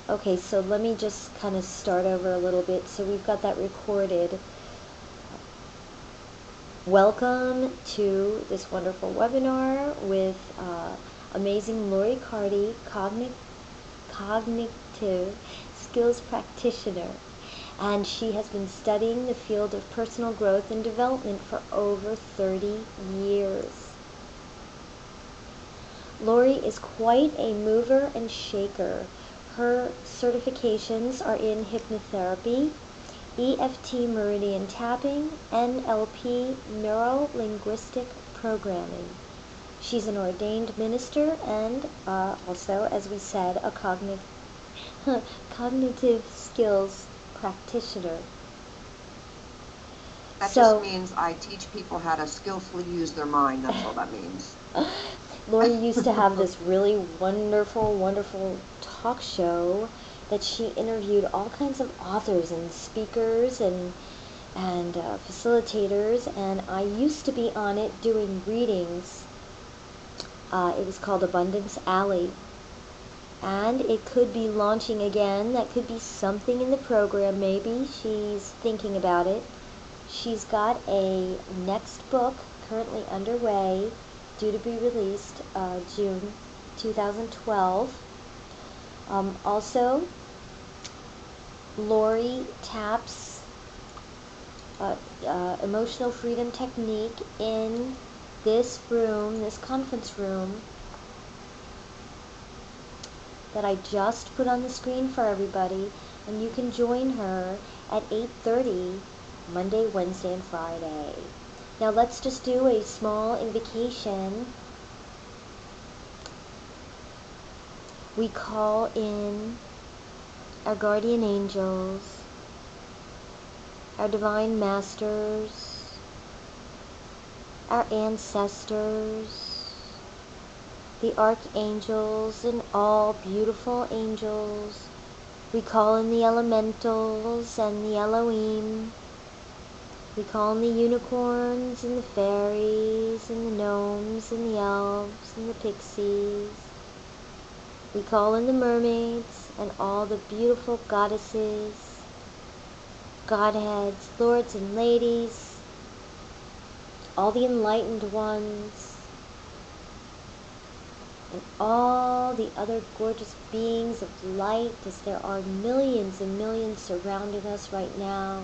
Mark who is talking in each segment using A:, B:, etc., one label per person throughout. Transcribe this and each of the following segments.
A: Okay, so let me just kind of start over a little bit. So we've got that recorded. Welcome to this wonderful webinar with amazing Laurie Carty, Cognitive Skills Practitioner. And she has been studying the field of personal growth and development for over 30 years. Laurie is quite a mover and shaker. Her certifications are in hypnotherapy, EFT meridian tapping, NLP neuro-linguistic programming. She's an ordained minister and also, as we said, a cognitive skills practitioner.
B: That just means I teach people how to skillfully use their mind. That's all that means.
A: Laurie used to have this really wonderful talk show that she interviewed all kinds of authors and speakers and facilitators, and I used to be on it doing readings. It was called Abundance Alley, and it could be launching again. That could be something in the program. Maybe she's thinking about it. She's got a next book currently underway, due to be released June 2012. Also, Laurie taps emotional freedom technique in this room, this conference room that I just put on the screen for everybody, and you can join her at 8:30 Monday, Wednesday, and Friday. Now let's just do a small invocation. We call in our guardian angels, our divine masters, our ancestors, the archangels and all beautiful angels. We call in the elementals and the Elohim. We call in the unicorns and the fairies and the gnomes and the elves and the pixies. We call in the mermaids and all the beautiful goddesses, godheads, lords and ladies, all the enlightened ones, and all the other gorgeous beings of light, as there are millions and millions surrounding us right now,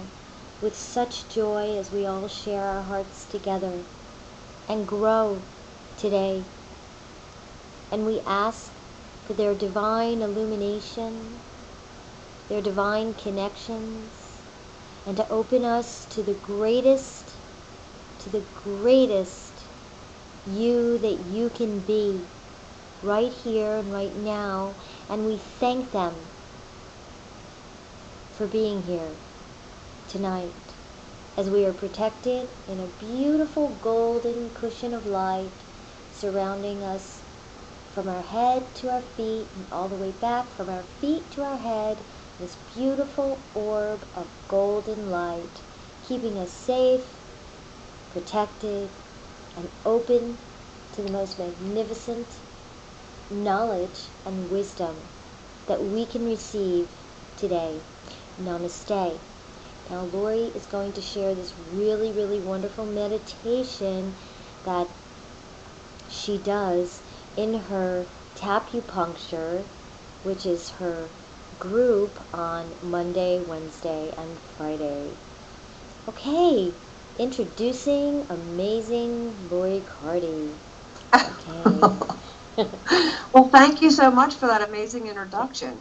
A: with such joy as we all share our hearts together and grow today. And we ask for their divine illumination, their divine connections, and to open us to the greatest you that you can be right here and right now. And we thank them for being here tonight, as we are protected in a beautiful golden cushion of light surrounding us from our head to our feet and all the way back from our feet to our head, this beautiful orb of golden light, keeping us safe, protected, and open to the most magnificent knowledge and wisdom that we can receive today. Namaste. Now Laurie is going to share this really wonderful meditation that she does in her Tapupuncture, which is her group on Monday, Wednesday, and Friday. Okay, introducing amazing Laurie Carty. Okay.
B: Well, thank you so much for that amazing introduction.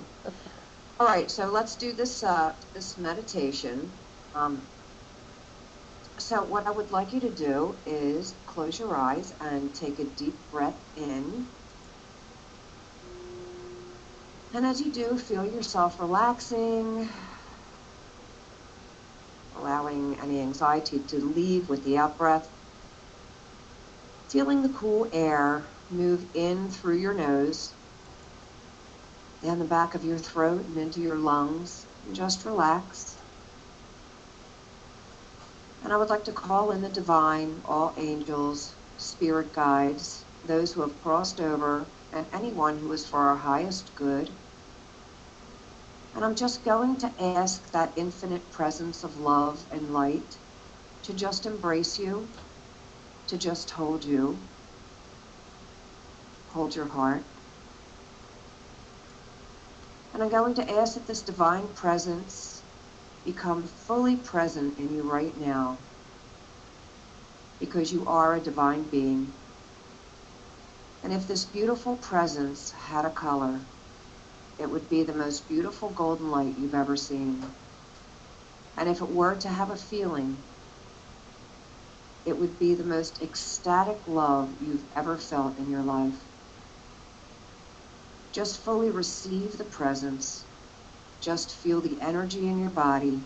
B: All right, so let's do this this meditation. So what I would like you to do is close your eyes and take a deep breath in. And as you do, feel yourself relaxing, allowing any anxiety to leave with the out-breath. Feeling the cool air move in through your nose, down the back of your throat and into your lungs, and just relax. And I would like to call in the divine, all angels, spirit guides, those who have crossed over, and anyone who is for our highest good. And I'm just going to ask that infinite presence of love and light to just embrace you, to just hold you, hold your heart. And I'm going to ask that this divine presence become fully present in you right now, because you are a divine being. And if this beautiful presence had a color, it would be the most beautiful golden light you've ever seen. And if it were to have a feeling, it would be the most ecstatic love you've ever felt in your life. Just fully receive the presence. Just feel the energy in your body,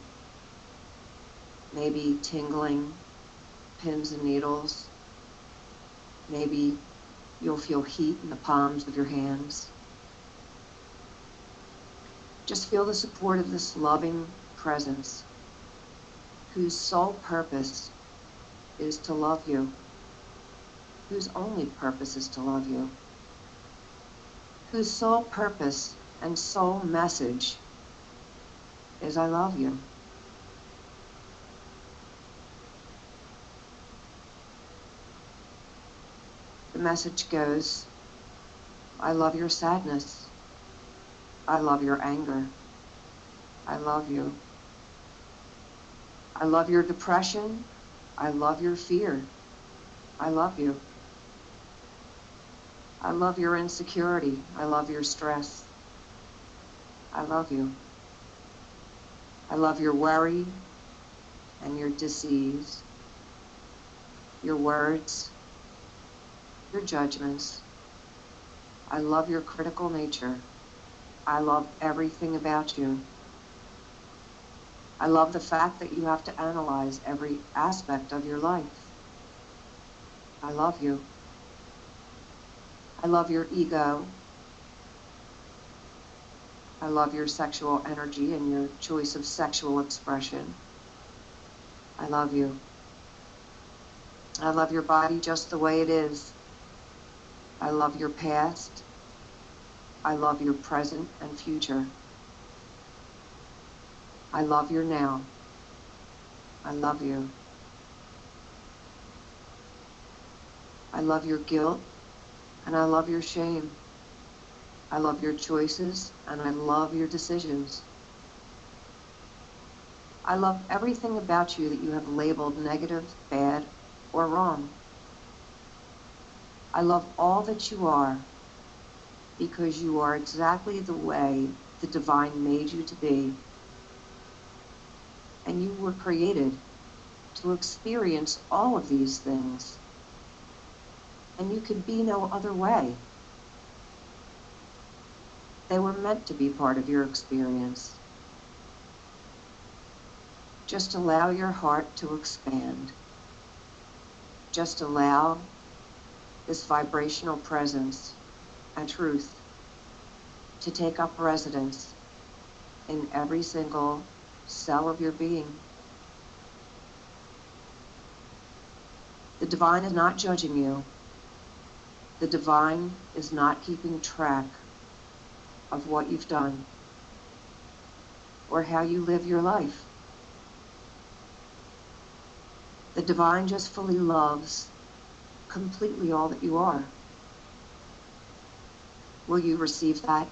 B: maybe tingling, pins and needles. Maybe you'll feel heat in the palms of your hands. Just feel the support of this loving presence, whose sole purpose is to love you, whose only purpose is to love you, whose sole purpose and sole message is I love you. The message goes, I love your sadness. I love your anger. I love you. I love your depression. I love your fear. I love you. I love your insecurity. I love your stress. I love you. I love your worry and your disease, your words, your judgments. I love your critical nature. I love everything about you. I love the fact that you have to analyze every aspect of your life. I love you. I love your ego. I love your sexual energy and your choice of sexual expression. I love you. I love your body just the way it is. I love your past. I love your present and future. I love your now. I love you. I love your guilt and I love your shame. I love your choices and I love your decisions. I love everything about you that you have labeled negative, bad, or wrong. I love all that you are, because you are exactly the way the divine made you to be. And you were created to experience all of these things. And you could be no other way. They were meant to be part of your experience. Just allow your heart to expand. Just allow this vibrational presence and truth to take up residence in every single cell of your being. The divine is not judging you. The divine is not keeping track of what you've done or how you live your life. The divine just fully loves completely all that you are. Will you receive that?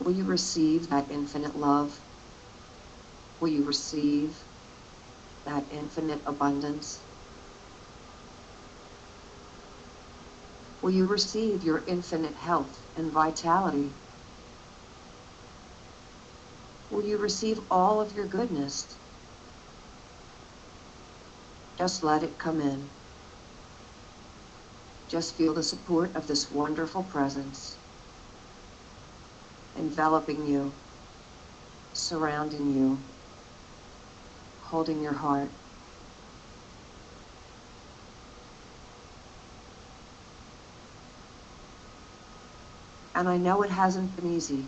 B: Will you receive that infinite love? Will you receive that infinite abundance? Will you receive your infinite health and vitality? Will you receive all of your goodness? Just let it come in. Just feel the support of this wonderful presence enveloping you, surrounding you, holding your heart. And I know it hasn't been easy,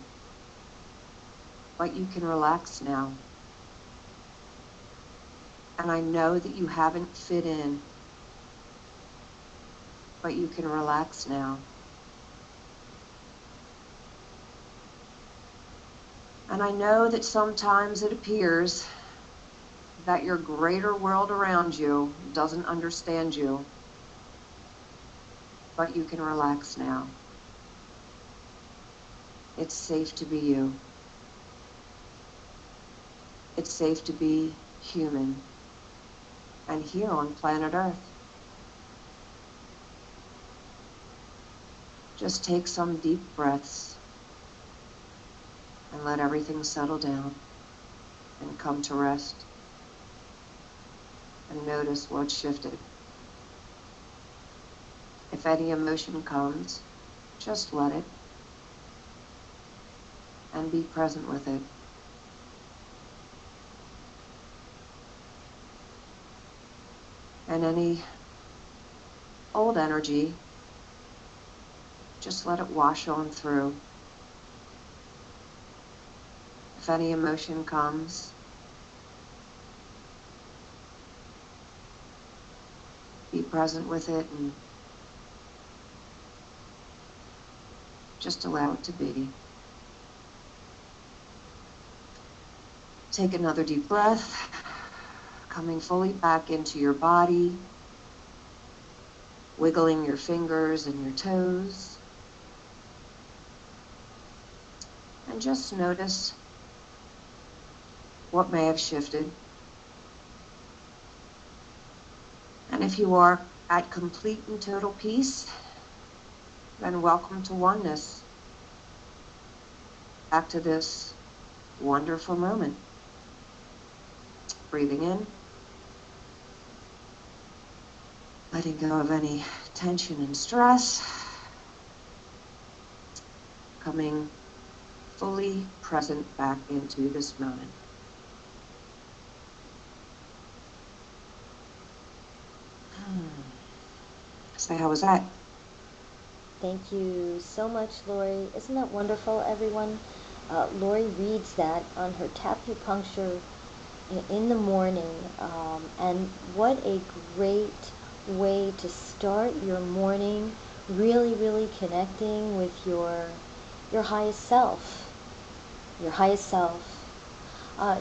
B: but you can relax now. And I know that you haven't fit in, but you can relax now. And I know that sometimes it appears that your greater world around you doesn't understand you, but you can relax now. It's safe to be you. It's safe to be human and here on planet Earth. Just take some deep breaths and let everything settle down and come to rest. And notice what's shifted. If any emotion comes, just let it and be present with it. And any old energy, just let it wash on through. If any emotion comes, be present with it and just allow it to be. Take another deep breath, coming fully back into your body, wiggling your fingers and your toes. And just notice what may have shifted. And if you are at complete and total peace, then welcome to oneness. Back to this wonderful moment. Breathing in, letting go of any tension and stress, coming fully present back into this moment. So how was that?
A: Thank you so much, Laurie. Isn't that wonderful, everyone? Laurie reads that on her tapupuncture in the morning, and what a great way to start your morning, really, really connecting with your highest self, your highest self.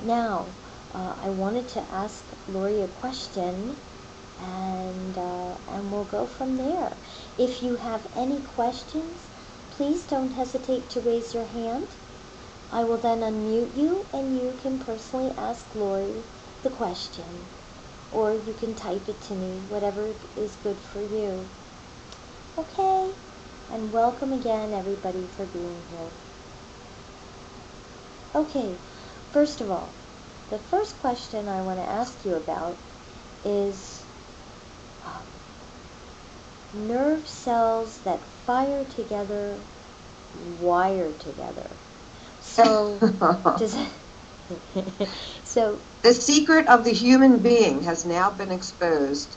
A: Now, I wanted to ask Laurie a question, and we'll go from there. If you have any questions, please don't hesitate to raise your hand. I will then unmute you, and you can personally ask Laurie the question, or you can type it to me, whatever is good for you. Okay, and welcome again, everybody, for being here. Okay, first of all, the first question I want to ask you about is nerve cells that fire together, wire together. So, so
B: the secret of the human being has now been exposed.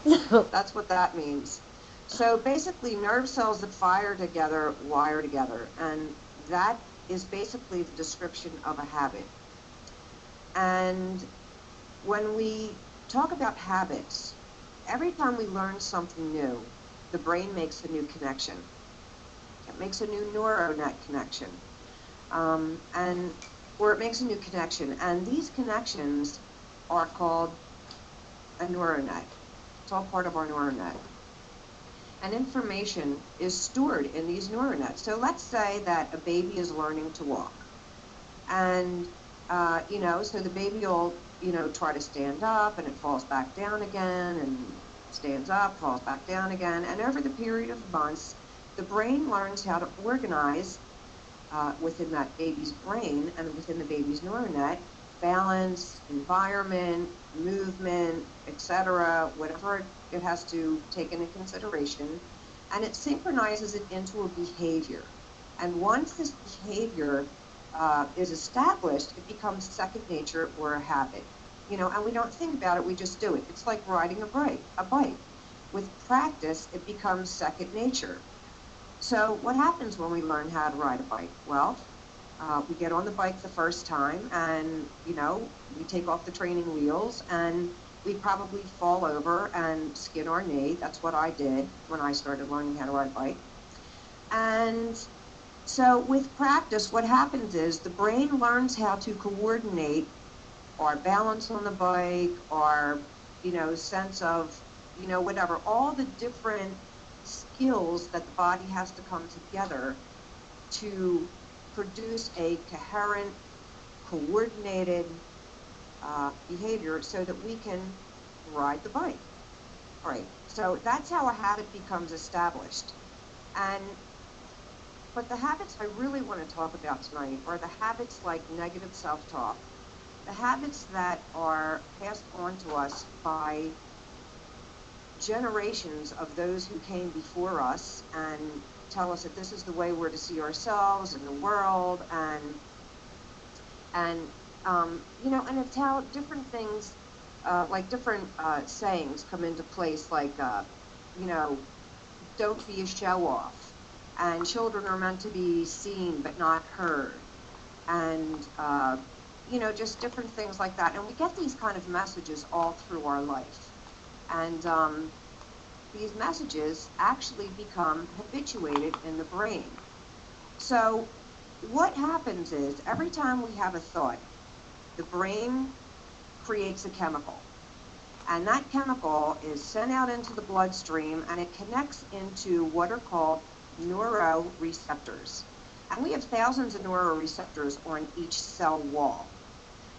B: That's what that means. So basically, nerve cells that fire together wire together, and that is basically the description of a habit. And when we talk about habits, every time we learn something new, the brain makes a new connection. It makes a new neuronet connection, or it makes a new connection, and these connections are called a neuronet. It's all part of our neuronet. And information is stored in these neuronets. So let's say that a baby is learning to walk. And, so the baby will, try to stand up, and it falls back down again, and stands up, falls back down again. And over the period of months, the brain learns how to organize within that baby's brain and within the baby's neuronet, balance, environment, movement, etc., whatever it has to take into consideration, and it synchronizes it into a behavior. And once this behavior is established, it becomes second nature or a habit. And we don't think about it, we just do it. It's like riding a bike. With practice, it becomes second nature. So what happens when we learn how to ride a bike? Well, we get on the bike the first time, and, we take off the training wheels, and we probably fall over and skin our knee. That's what I did when I started learning how to ride a bike. And So with practice, what happens is the brain learns how to coordinate our balance on the bike, our, sense of, whatever, all the different skills that the body has to come together to produce a coherent, coordinated behavior so that we can ride the bike. All right, so that's how a habit becomes established. But the habits I really want to talk about tonight are the habits like negative self-talk, the habits that are passed on to us by generations of those who came before us and tell us that this is the way we're to see ourselves and the world, and it's how different things, like different sayings come into place, like, don't be a show-off, and children are meant to be seen but not heard, and, just different things like that. And we get these kind of messages all through our life. And these messages actually become habituated in the brain. So what happens is every time we have a thought, the brain creates a chemical. And that chemical is sent out into the bloodstream, and it connects into what are called neuroreceptors. And we have thousands of neuroreceptors on each cell wall.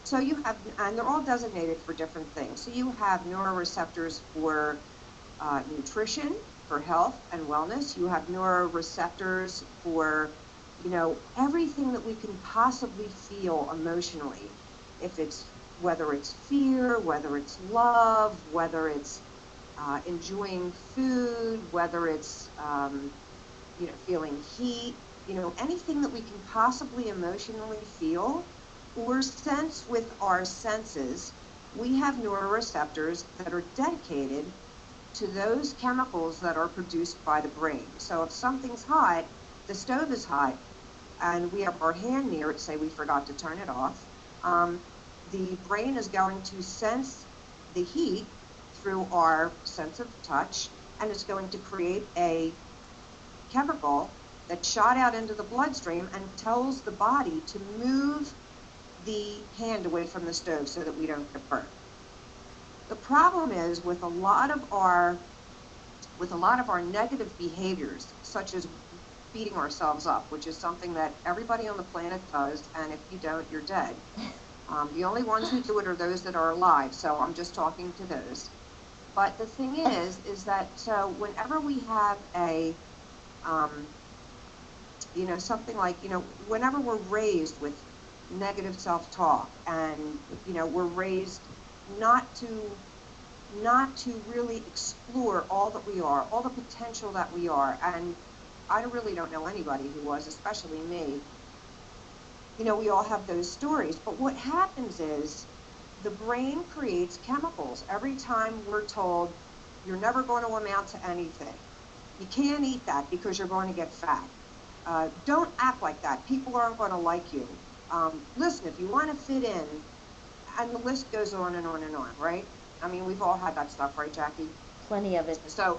B: So you have, and they're all designated for different things. So you have neuroreceptors for nutrition, for health and wellness. You have neuroreceptors for, everything that we can possibly feel emotionally. Whether it's fear, whether it's love, whether it's enjoying food, whether it's, feeling heat, anything that we can possibly emotionally feel or sense with our senses, we have neuroreceptors that are dedicated to those chemicals that are produced by the brain. So if something's hot, the stove is hot, and we have our hand near it, say we forgot to turn it off, the brain is going to sense the heat through our sense of touch, and it's going to create a chemical that's shot out into the bloodstream and tells the body to move the hand away from the stove so that we don't get burnt. The problem is with a lot of our negative behaviors, such as beating ourselves up, which is something that everybody on the planet does, and if you don't, you're dead. The only ones who do it are those that are alive, so I'm just talking to those. But the thing is that, so whenever we have a, something like, whenever we're raised with negative self-talk, and, we're raised not to really explore all that we are, all the potential that we are, and I really don't know anybody who was, especially me. We all have those stories, but what happens is the brain creates chemicals every time we're told you're never going to amount to anything. You can't eat that because you're going to get fat. Don't act like that. People aren't going to like you. Listen, if you want to fit in, and the list goes on and on and on, right? I mean, we've all had that stuff, right, Jackie?
A: Plenty of it.
B: So,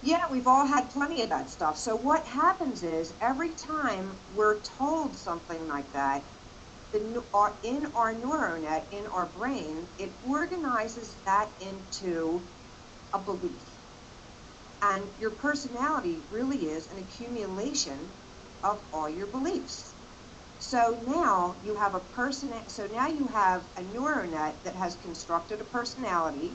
B: yeah, we've all had plenty of that stuff. So what happens is every time we're told something like that, in our neuronet, in our brain, it organizes that into a belief. And your personality really is an accumulation of all your beliefs. So now you have a neuronet that has constructed a personality,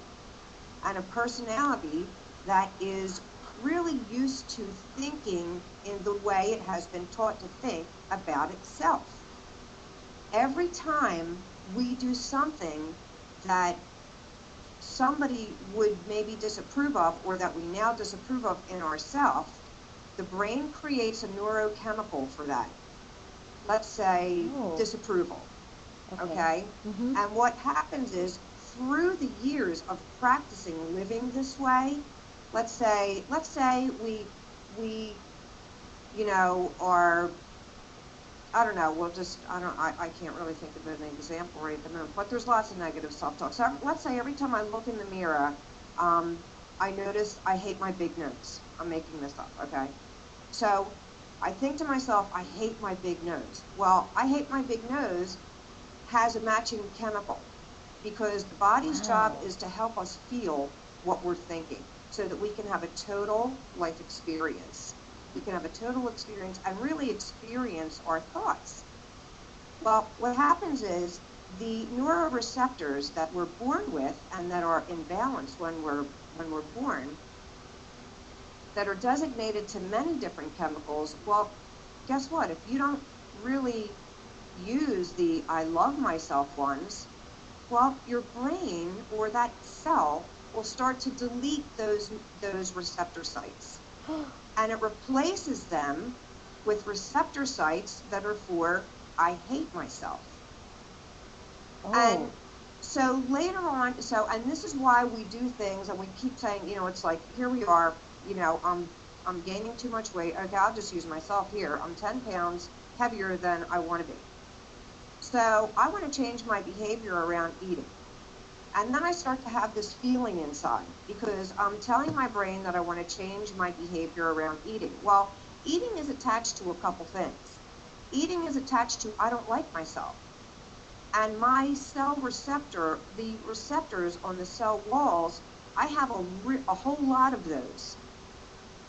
B: and a personality that is really used to thinking in the way it has been taught to think about itself. Every time we do something that somebody would maybe disapprove of, or that we now disapprove of in ourselves, the brain creates a neurochemical for that. Let's say disapproval, okay?
A: Mm-hmm.
B: And what happens is through the years of practicing living this way, let's say we are, I don't know, I can't really think of an example right at the moment, but there's lots of negative self-talk. So let's say every time I look in the mirror, I notice I hate my big nose. I'm making this up, okay? So I think to myself, I hate my big nose. Well, I hate my big nose has a matching chemical, because the body's job
A: Wow.
B: is to help us feel what we're thinking so that we can have a total life experience. We can have a total experience and really experience our thoughts. Well, what happens is the neuroreceptors that we're born with and that are in balance when we're born, that are designated to many different chemicals, well, guess what? If you don't really use the I love myself ones, well, your brain or that cell will start to delete those receptor sites. And it replaces them with receptor sites that are for I hate myself.
A: Oh.
B: And so later on, and this is why we do things and we keep saying, it's like, here we are, I'm gaining too much weight. Okay, I'll just use myself here. I'm 10 pounds heavier than I want to be. So I want to change my behavior around eating. And then I start to have this feeling inside because I'm telling my brain that I want to change my behavior around eating. Well, eating is attached to a couple things. Eating is attached to I don't like myself. And my cell receptor, the receptors on the cell walls, I have a whole lot of those.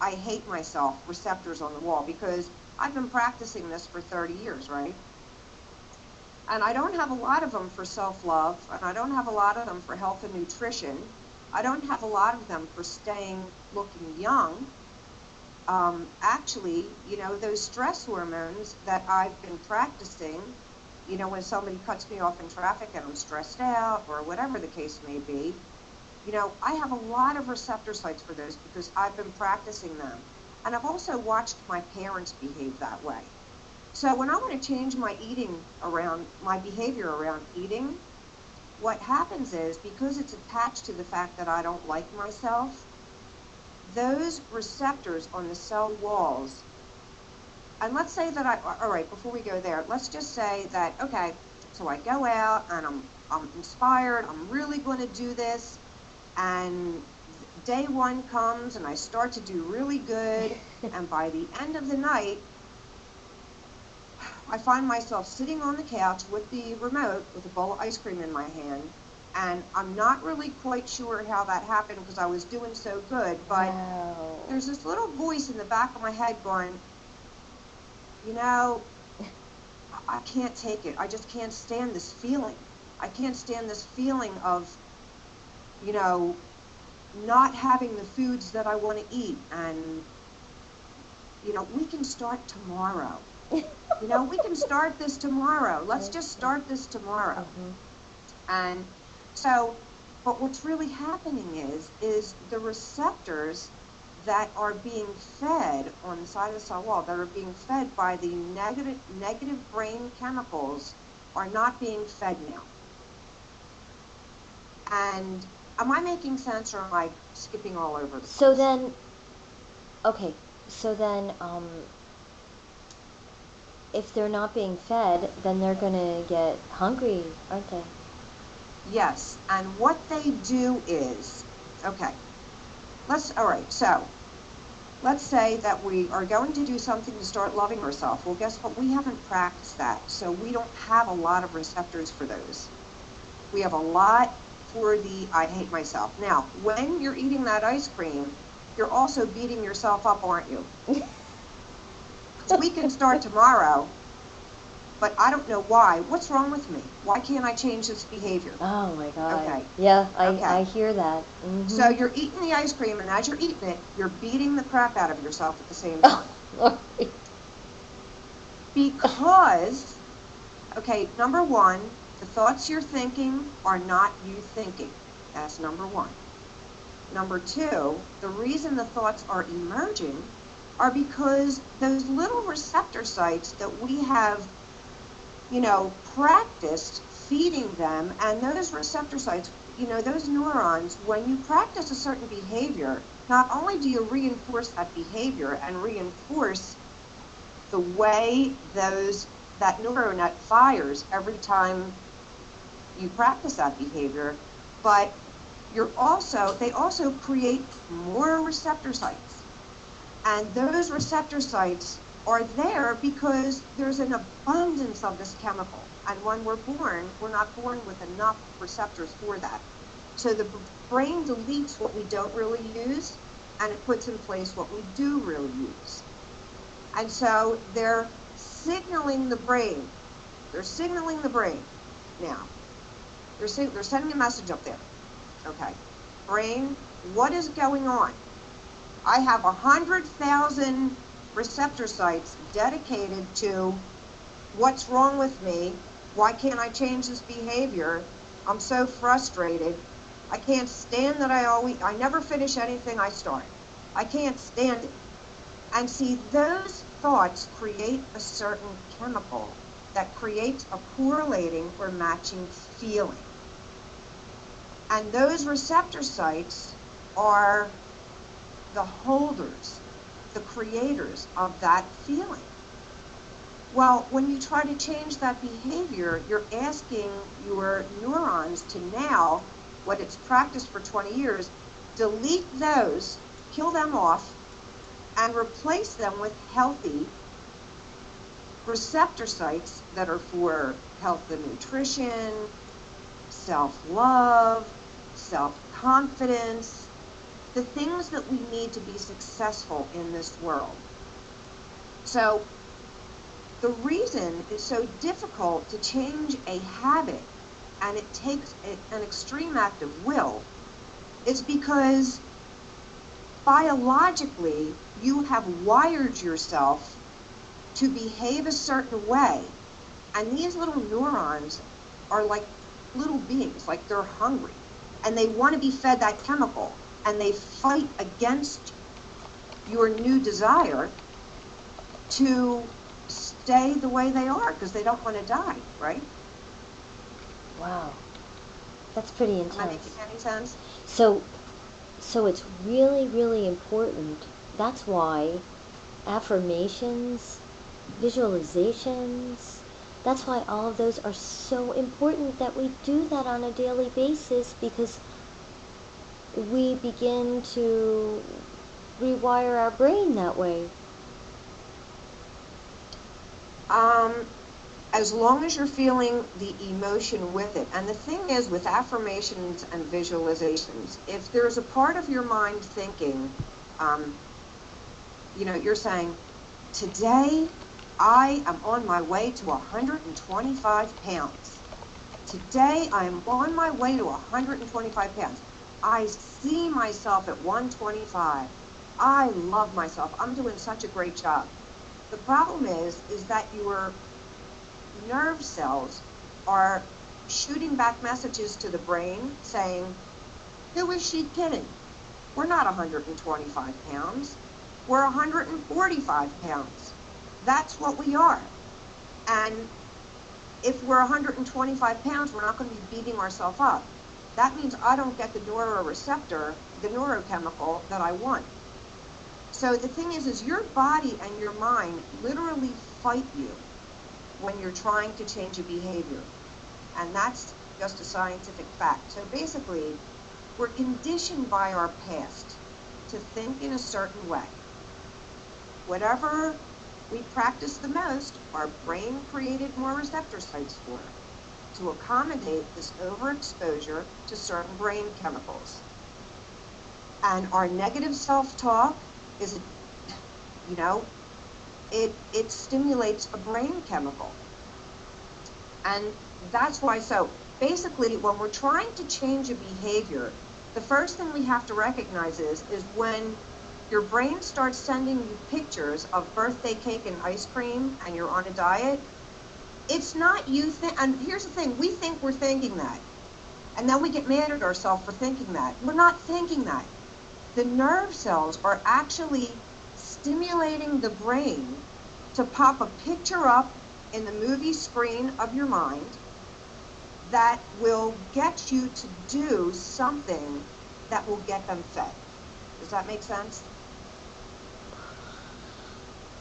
B: I hate myself receptors on the wall because I've been practicing this for 30 years, right? And I don't have a lot of them for self-love, and I don't have a lot of them for health and nutrition. I don't have a lot of them for staying looking young. Actually, those stress hormones that I've been practicing, when somebody cuts me off in traffic and I'm stressed out or whatever the case may be, I have a lot of receptor sites for those because I've been practicing them. And I've also watched my parents behave that way. So when I want to change my behavior around eating, what happens is, because it's attached to the fact that I don't like myself, those receptors on the cell walls, and let's say that all right, before we go there, let's just say that, okay, so I go out and I'm inspired, I'm really going to do this, and day one comes and I start to do really good, and by the end of the night, I find myself sitting on the couch with the remote with a bowl of ice cream in my hand, and I'm not really quite sure how that happened because I was doing so good, but
A: Wow.
B: there's this little voice in the back of my head going, I can't take it. I just can't stand this feeling. I can't stand this feeling of, not having the foods that I want to eat, and, we can start tomorrow. We can start this tomorrow. Let's just start this tomorrow.
A: Mm-hmm.
B: And so, but what's really happening is the receptors that are being fed on the side of the cell wall, that are being fed by the negative brain chemicals, are not being fed now. And am I making sense, or am I skipping all over the place?
A: So then, if they're not being fed, then they're gonna get hungry, aren't they?
B: Yes, and what they do is, okay, all right, so let's say that we are going to do something to start loving ourselves. Well, guess what? We haven't practiced that, so we don't have a lot of receptors for those. We have a lot for the I hate myself. Now, when you're eating that ice cream, you're also beating yourself up, aren't you? Because we can start tomorrow, but I don't know why. What's wrong with me? Why can't I change this behavior?
A: Oh my God.
B: Okay.
A: Yeah,
B: Okay.
A: I hear that. Mm-hmm.
B: So you're eating the ice cream, and as you're eating it, you're beating the crap out of yourself at the same time.
A: Oh,
B: Because, okay, number one, the thoughts you're thinking are not you thinking. That's number one. Number two, the reason the thoughts are emerging are because those little receptor sites that we have, practiced feeding them, and those receptor sites, those neurons, when you practice a certain behavior, not only do you reinforce that behavior and reinforce the way that neural net fires every time you practice that behavior, but they also create more receptor sites. And those receptor sites are there because there's an abundance of this chemical. And when we're born, we're not born with enough receptors for that. So the brain deletes what we don't really use, and it puts in place what we do really use. And so they're signaling the brain. They're signaling the brain now. They're sending a message up there. Okay. Brain, what is going on? I have 100,000 receptor sites dedicated to what's wrong with me. Why can't I change this behavior? I'm so frustrated. I can't stand that I never finish anything I start. I can't stand it. And see, those thoughts create a certain chemical that creates a correlating or matching feeling. And those receptor sites are the holders, the creators of that feeling. Well, when you try to change that behavior, you're asking your neurons to now, what it's practiced for 20 years, delete those, kill them off, and replace them with healthy receptor sites that are for health and nutrition, self-love, self-confidence, the things that we need to be successful in this world. So the reason it's so difficult to change a habit, and it takes an extreme act of will, is because biologically you have wired yourself to behave a certain way, and these little neurons are like little beings, like they're hungry, and they want to be fed that chemical, and they fight against your new desire to stay the way they are because they don't want to die, right?
A: Wow, that's pretty intense.
B: Am I making any sense?
A: So it's really, really important. That's why affirmations, visualizations, that's why all of those are so important, that we do that on a daily basis, because we begin to rewire our brain that way.
B: As long as you're feeling the emotion with it. And the thing is, with affirmations and visualizations, if there's a part of your mind thinking, you're saying, today I am on my way to 125 pounds. Today I am on my way to 125 pounds. I see myself at 125. I love myself. I'm doing such a great job. The problem is that your nerve cells are shooting back messages to the brain saying, who is she kidding? We're not 125 pounds. We're 145 pounds. That's what we are. And if we're 125 pounds, we're not going to be beating ourselves up. That means I don't get the neuroreceptor, the neurochemical that I want. So the thing is your body and your mind literally fight you when you're trying to change a behavior. And that's just a scientific fact. So basically, we're conditioned by our past to think in a certain way. Whatever we practice the most, our brain created more receptor sites for it to accommodate this overexposure to certain brain chemicals. And our negative self-talk is, it stimulates a brain chemical. And that's why, so basically when we're trying to change a behavior, the first thing we have to recognize is when your brain starts sending you pictures of birthday cake and ice cream and you're on a diet, it's not you and here's the thing, we think we're thinking that. And then we get mad at ourselves for thinking that. We're not thinking that. The nerve cells are actually stimulating the brain to pop a picture up in the movie screen of your mind that will get you to do something that will get them fed. Does that make sense?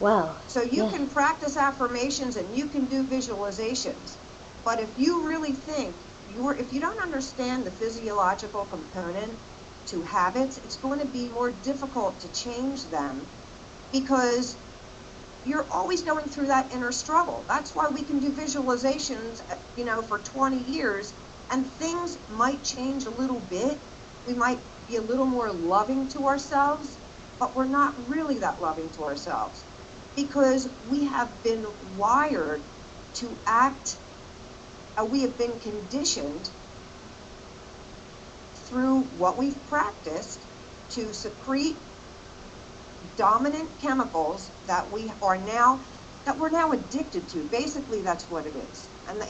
A: Wow.
B: So you can practice affirmations and you can do visualizations, but if you really think if you don't understand the physiological component to habits, it's going to be more difficult to change them, because you're always going through that inner struggle. That's why we can do visualizations, for 20 years, and things might change a little bit. We might be a little more loving to ourselves, but we're not really that loving to ourselves because we have been wired to act, we have been conditioned through what we've practiced to secrete dominant chemicals that we're now addicted to. Basically, that's what it is. And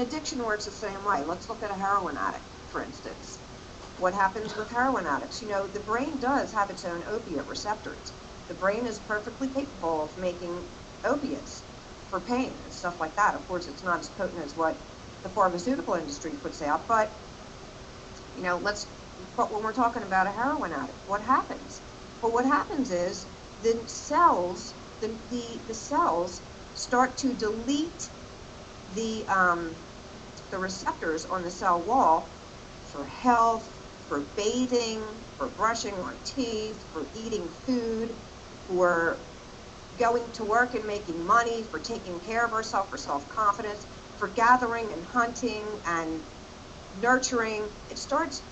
B: addiction works the same way. Let's look at a heroin addict, for instance. What happens with heroin addicts? The brain does have its own opiate receptors. The brain is perfectly capable of making opiates for pain and stuff like that. Of course, it's not as potent as what the pharmaceutical industry puts out, but but when we're talking about a heroin addict, what happens? Well, what happens is the cells start to delete the receptors on the cell wall for health, for bathing, for brushing our teeth, for eating food, for going to work and making money, for taking care of ourselves, for self-confidence, for gathering and hunting and nurturing. It starts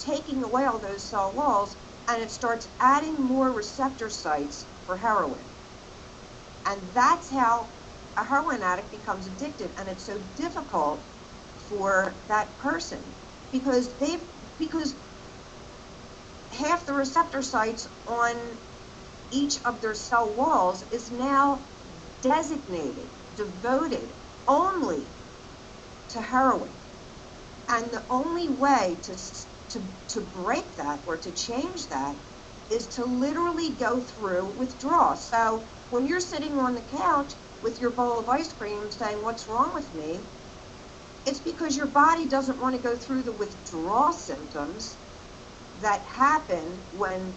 B: taking away all those cell walls, and it starts adding more receptor sites for heroin. And that's how a heroin addict becomes addicted. And it's so difficult for that person because half the receptor sites on each of their cell walls is now designated, devoted only to heroin. And the only way to break that or to change that is to literally go through withdrawal. So when you're sitting on the couch with your bowl of ice cream saying, "What's wrong with me?" it's because your body doesn't want to go through the withdrawal symptoms that happen when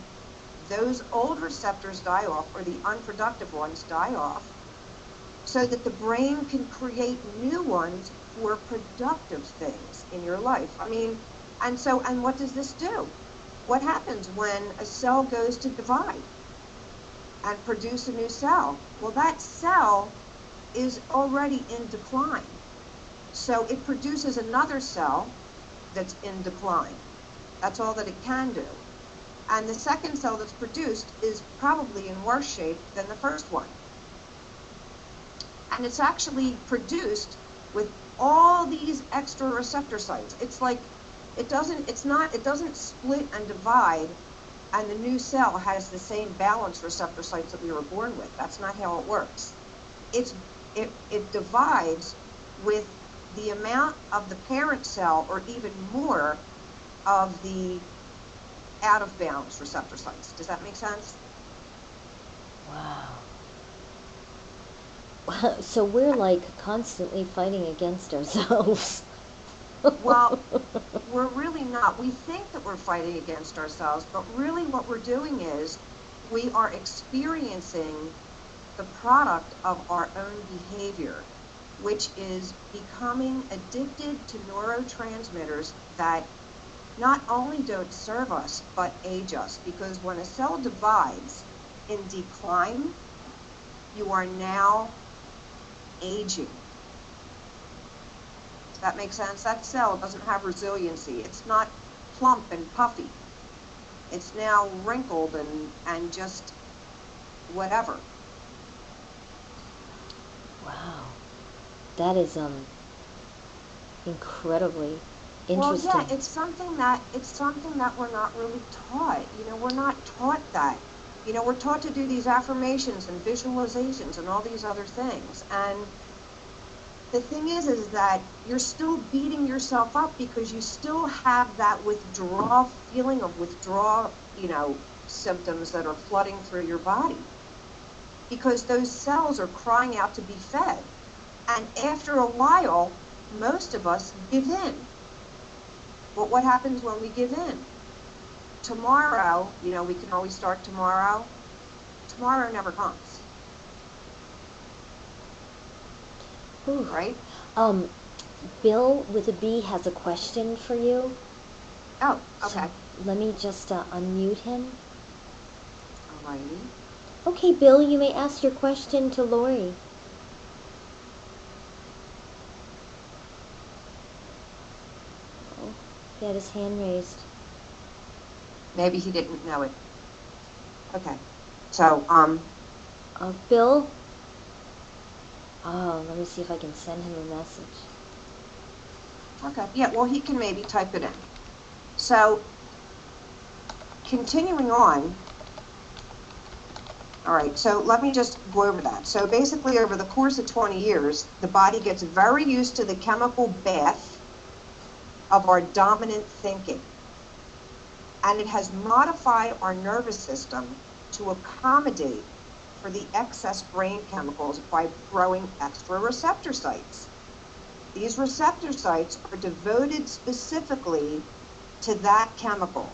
B: those old receptors die off or the unproductive ones die off, so that the brain can create new ones for productive things in your life. And what does this do? What happens when a cell goes to divide and produce a new cell? Well, that cell is already in decline. So it produces another cell that's in decline. That's all that it can do. And the second cell that's produced is probably in worse shape than the first one. And it's actually produced with all these extra receptor sites. It's like it doesn't split and divide and the new cell has the same balanced receptor sites that we were born with. That's not how it works. It divides with the amount of the parent cell or even more of the out of balance receptor sites. Does that make sense?
A: Wow. So we're like constantly fighting against ourselves.
B: Well, we're really not. We think that we're fighting against ourselves, but really what we're doing is we are experiencing the product of our own behavior, which is becoming addicted to neurotransmitters that not only don't serve us, but age us. Because when a cell divides in decline, you are now aging. Does that make sense? That cell doesn't have resiliency. It's not plump and puffy. It's now wrinkled and just whatever.
A: Wow. That is incredibly interesting.
B: Well, yeah, it's something that we're not really taught. We're not taught that. We're taught to do these affirmations and visualizations and all these other things. And the thing is that you're still beating yourself up because you still have that feeling of withdrawal, symptoms that are flooding through your body. Because those cells are crying out to be fed. And after a while, most of us give in. But what happens when we give in? Tomorrow, we can always start tomorrow. Tomorrow never comes.
A: Ooh.
B: Right?
A: Bill with a B has a question for you.
B: Oh, okay.
A: So let me just unmute him.
B: Alrighty.
A: Okay, Bill, you may ask your question to Laurie. Oh, he had his hand raised.
B: Maybe he didn't know it. Okay. So,
A: Bill? Oh, let me see if I can send him a message.
B: okay. Yeah, well, he can maybe type it in. So, continuing on. All right, so let me just go over that. So basically, over the course of 20 years, the body gets very used to the chemical bath of our dominant thinking. And it has modified our nervous system to accommodate for the excess brain chemicals by growing extra receptor sites. These receptor sites are devoted specifically to that chemical.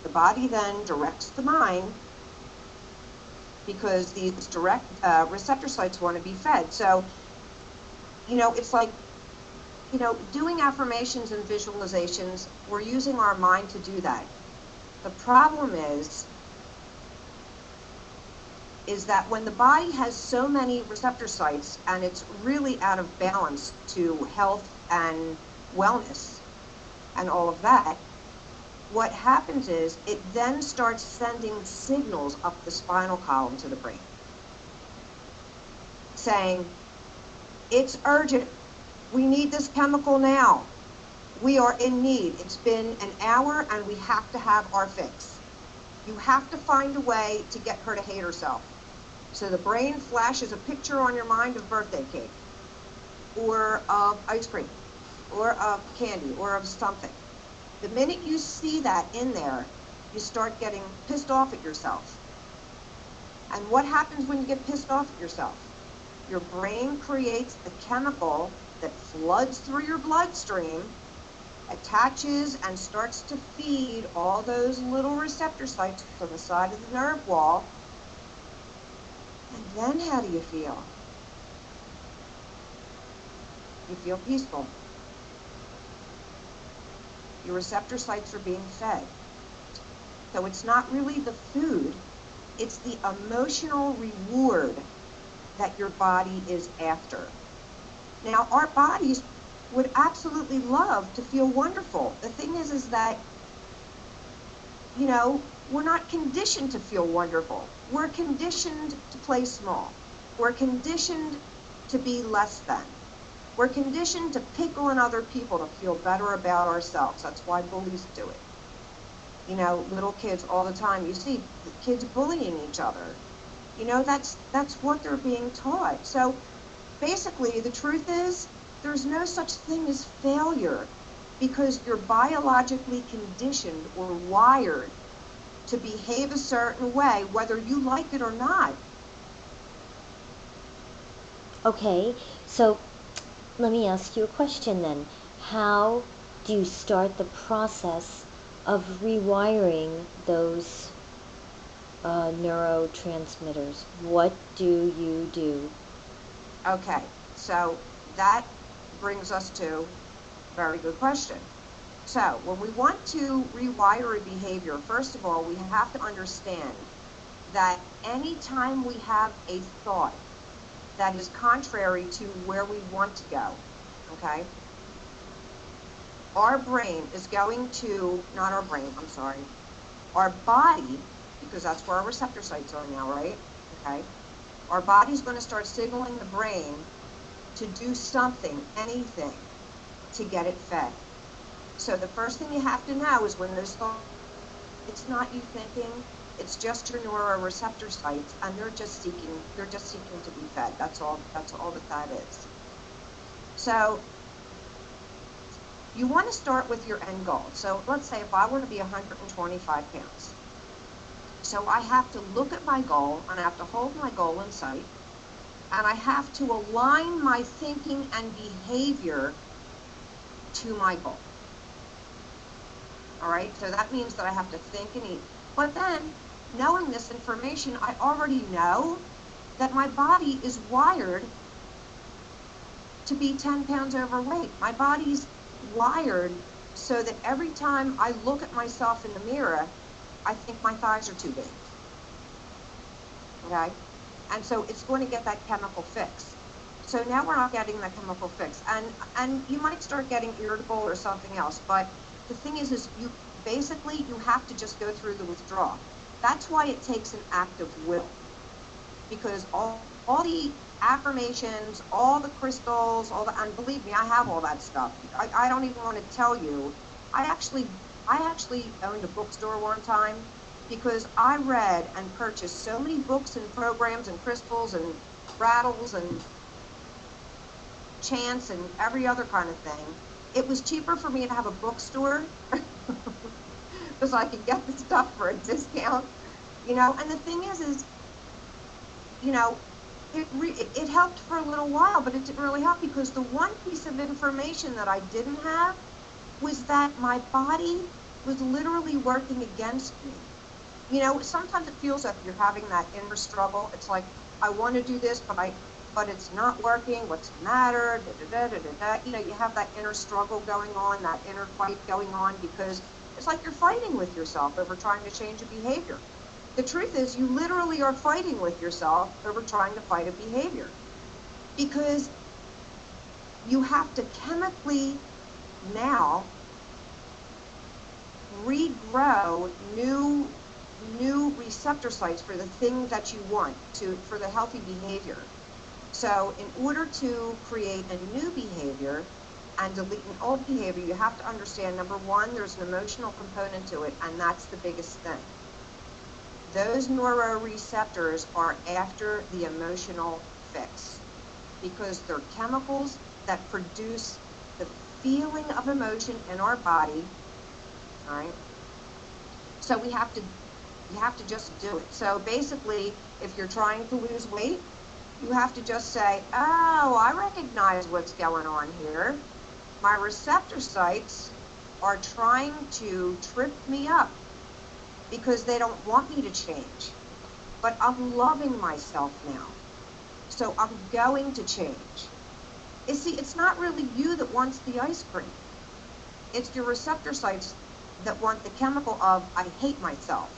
B: The body then directs the mind because these direct receptor sites want to be fed. So, it's like, doing affirmations and visualizations, we're using our mind to do that. The problem is that when the body has so many receptor sites and it's really out of balance to health and wellness and all of that, what happens is it then starts sending signals up the spinal column to the brain, saying, it's urgent. We need this chemical now. We are in need. It's been an hour and we have to have our fix. You have to find a way to get her to hate herself. So the brain flashes a picture on your mind of birthday cake, or of ice cream, or of candy, or of something. The minute you see that in there, you start getting pissed off at yourself. And what happens when you get pissed off at yourself? Your brain creates a chemical that floods through your bloodstream, attaches and starts to feed all those little receptor sites to the side of the nerve wall. And then how do you feel? You feel peaceful. Your receptor sites are being fed. So it's not really the food, it's the emotional reward that your body is after. Now, our bodies would absolutely love to feel wonderful. The thing is that, we're not conditioned to feel wonderful. We're conditioned to play small. We're conditioned to be less than. We're conditioned to pick on other people to feel better about ourselves. That's why bullies do it. Little kids all the time, you see kids bullying each other. That's what they're being taught. So basically, the truth is, there's no such thing as failure because you're biologically conditioned or wired to behave a certain way, whether you like it or not.
A: Okay, so let me ask you a question then. How do you start the process of rewiring those neurotransmitters? What do you do?
B: Okay, so that brings us to a very good question. So when we want to rewire a behavior, first of all, we have to understand that anytime we have a thought that is contrary to where we want to go, okay, our brain is going to, not our brain, I'm sorry, our body, because that's where our receptor sites are now, right? Okay. Our body's going to start signaling the brain to do something, anything, to get it fed. So the first thing you have to know is when those thoughts, it's not you thinking, it's just your neuroreceptor sites, and they're just seeking to be fed. That's all that is. So you want to start with your end goal. So let's say if I were to be 125 pounds. So I have to look at my goal, and I have to hold my goal in sight, and I have to align my thinking and behavior to my goal. All right, so that means that I have to think and eat. But then, knowing this information, I already know that my body is wired to be 10 pounds overweight. My body's wired so that every time I look at myself in the mirror, I think my thighs are too big. okay? And so it's going to get that chemical fix. So now we're not getting that chemical fix. And you might start getting irritable or something else, but the thing is you basically, you have to just go through the withdrawal. That's why it takes an act of will, because all the affirmations, all the crystals, and believe me, I have all that stuff. I don't even want to tell you. I actually owned a bookstore one time because I read and purchased so many books and programs and crystals and rattles and chants and every other kind of thing. It was cheaper for me to have a bookstore because I could get the stuff for a discount, and the thing is, it helped for a little while, but it didn't really help because the one piece of information that I didn't have was that my body was literally working against me. Sometimes it feels like you're having that inner struggle. It's like, I want to do this, but it's not working. What's the matter? Da, da, da, da, da. You have that inner struggle going on, that inner fight going on, because it's like you're fighting with yourself over trying to change a behavior. The truth is, you literally are fighting with yourself over trying to fight a behavior, because you have to chemically now regrow new receptor sites for the thing that you want for the healthy behavior. So in order to create a new behavior and delete an old behavior, you have to understand, number one, there's an emotional component to it, and that's the biggest thing. Those neuroreceptors are after the emotional fix because they're chemicals that produce the feeling of emotion in our body, all right? So you have to just do it. So basically, if you're trying to lose weight, you have to just say, oh, I recognize what's going on here. My receptor sites are trying to trip me up because they don't want me to change. But I'm loving myself now. So I'm going to change. You see, it's not really you that wants the ice cream. It's your receptor sites that want the chemical of, I hate myself.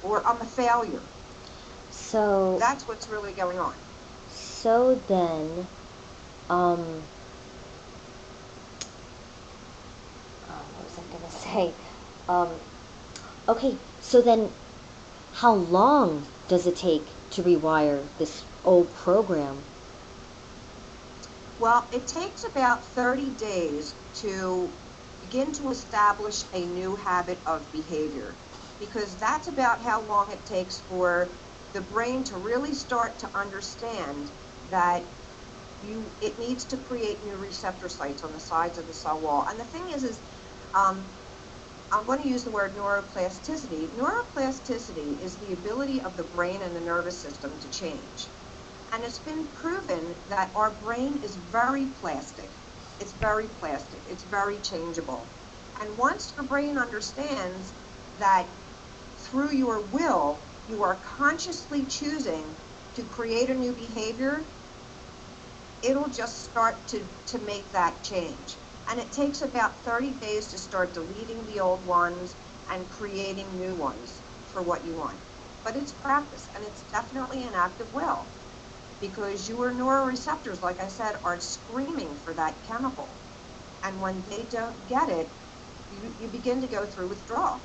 B: Or I'm a failure.
A: So
B: that's what's really going on.
A: So then, what was I gonna say? Okay, so then, how long does it take to rewire this old program?
B: Well, it takes about 30 days to begin to establish a new habit of behavior, because that's about how long it takes for the brain to really start to understand that it needs to create new receptor sites on the sides of the cell wall. And the thing is I'm going to use the word neuroplasticity. Neuroplasticity is the ability of the brain and the nervous system to change. And it's been proven that our brain is very plastic. It's very plastic. It's very changeable. And once your brain understands that through your will, you are consciously choosing to create a new behavior, it'll just start to make that change. And it takes about 30 days to start deleting the old ones and creating new ones for what you want. But it's practice, and it's definitely an act of will, because your neuroreceptors, like I said, are screaming for that chemical. And when they don't get it, you begin to go through withdrawal.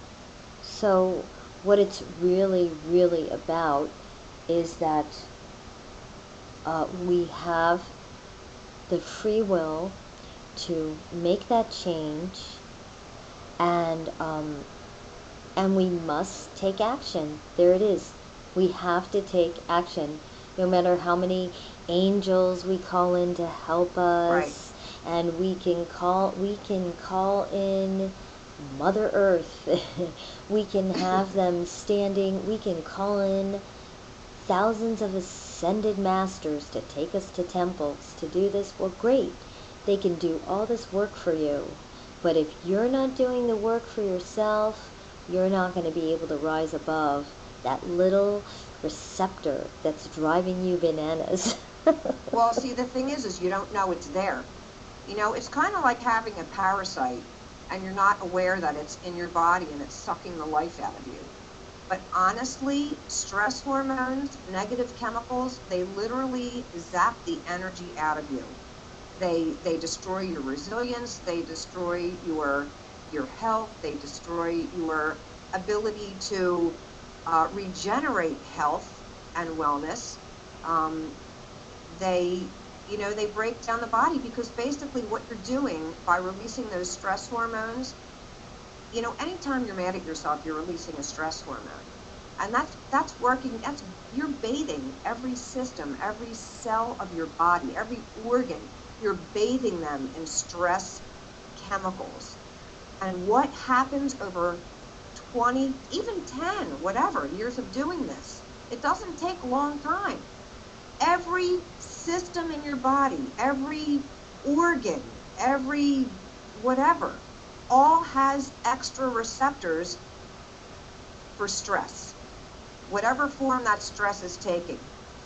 A: So what it's really, really about is that we have the free will to make that change, and we must take action. There it is. We have to take action, no matter how many angels we call in to help us.
B: Right.
A: And we can call in Mother Earth. We can have them standing. We can call in thousands of ascended masters to take us to temples to do this. Well, great. They can do all this work for you. But if you're not doing the work for yourself, you're not going to be able to rise above that little receptor that's driving you bananas.
B: Well, see, the thing is you don't know it's there. It's kind of like having a parasite and you're not aware that it's in your body and it's sucking the life out of you. But honestly, stress hormones, negative chemicals, they literally zap the energy out of you. They destroy your resilience, they destroy your health, they destroy your ability to regenerate health and wellness. Um, they, they break down the body, because basically what you're doing by releasing those stress hormones, anytime you're mad at yourself, you're releasing a stress hormone. And that's working, you're bathing every system, every cell of your body, every organ, you're bathing them in stress chemicals. And what happens over 20, even 10, whatever, years of doing this, it doesn't take a long time. Every system in your body, every organ, every whatever, all has extra receptors for stress, whatever form that stress is taking.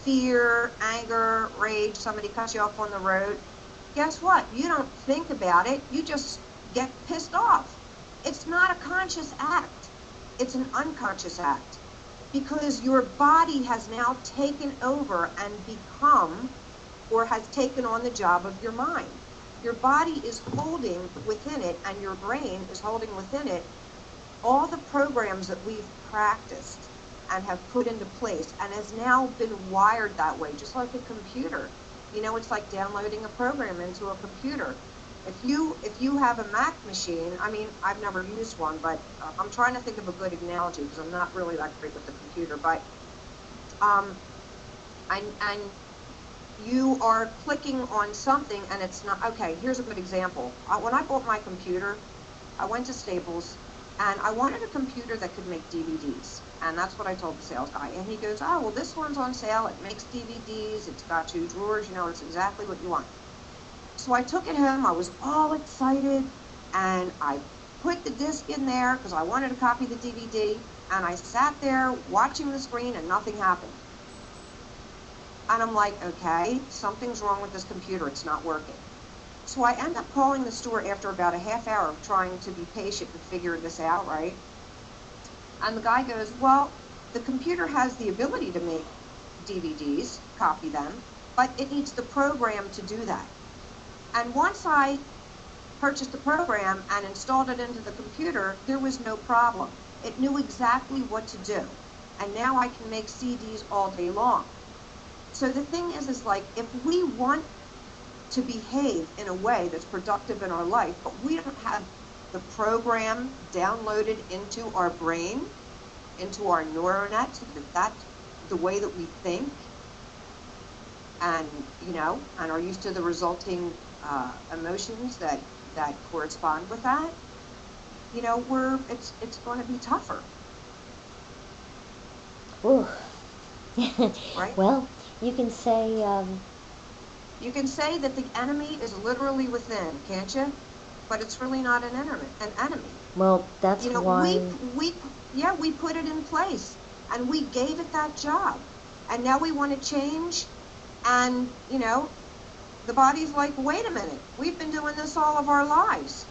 B: Fear, anger, rage, somebody cuts you off on the road. Guess what? You don't think about it. You just get pissed off. It's not a conscious act. It's an unconscious act, because your body has now taken over and become, or has taken on the job of your mind. Your body is holding within it, and your brain is holding within it, all the programs that we've practiced and have put into place, and has now been wired that way, just like a computer. It's like downloading a program into a computer. If you have a Mac machine, I mean, I've never used one, but I'm trying to think of a good analogy, because I'm not really that great with the computer, but and you are clicking on something and it's not, okay, here's a good example. When I bought my computer, I went to Staples and I wanted a computer that could make DVDs. And that's what I told the sales guy. And he goes, oh, well, this one's on sale. It makes DVDs. It's got 2 drawers. It's exactly what you want. So I took it home. I was all excited. And I put the disc in there because I wanted to copy the DVD. And I sat there watching the screen and nothing happened. And I'm like, okay, something's wrong with this computer. It's not working. So I end up calling the store after about a half hour of trying to be patient and figure this out, right? And the guy goes, well, the computer has the ability to make DVDs, copy them, but it needs the program to do that. And once I purchased the program and installed it into the computer, there was no problem. It knew exactly what to do. And now I can make CDs all day long. So the thing is like, if we want to behave in a way that's productive in our life, but we don't have the program downloaded into our brain, into our neural net, so that's the way that we think, and and are used to the resulting emotions that correspond with that. It's going to be tougher.
A: Ooh.
B: Right?
A: Well, you can say
B: that the enemy is literally within, can't you? But it's really not an enemy.
A: Well, that's why
B: we put it in place and we gave it that job, and now we want to change, and the body's like, wait a minute, we've been doing this all of our lives,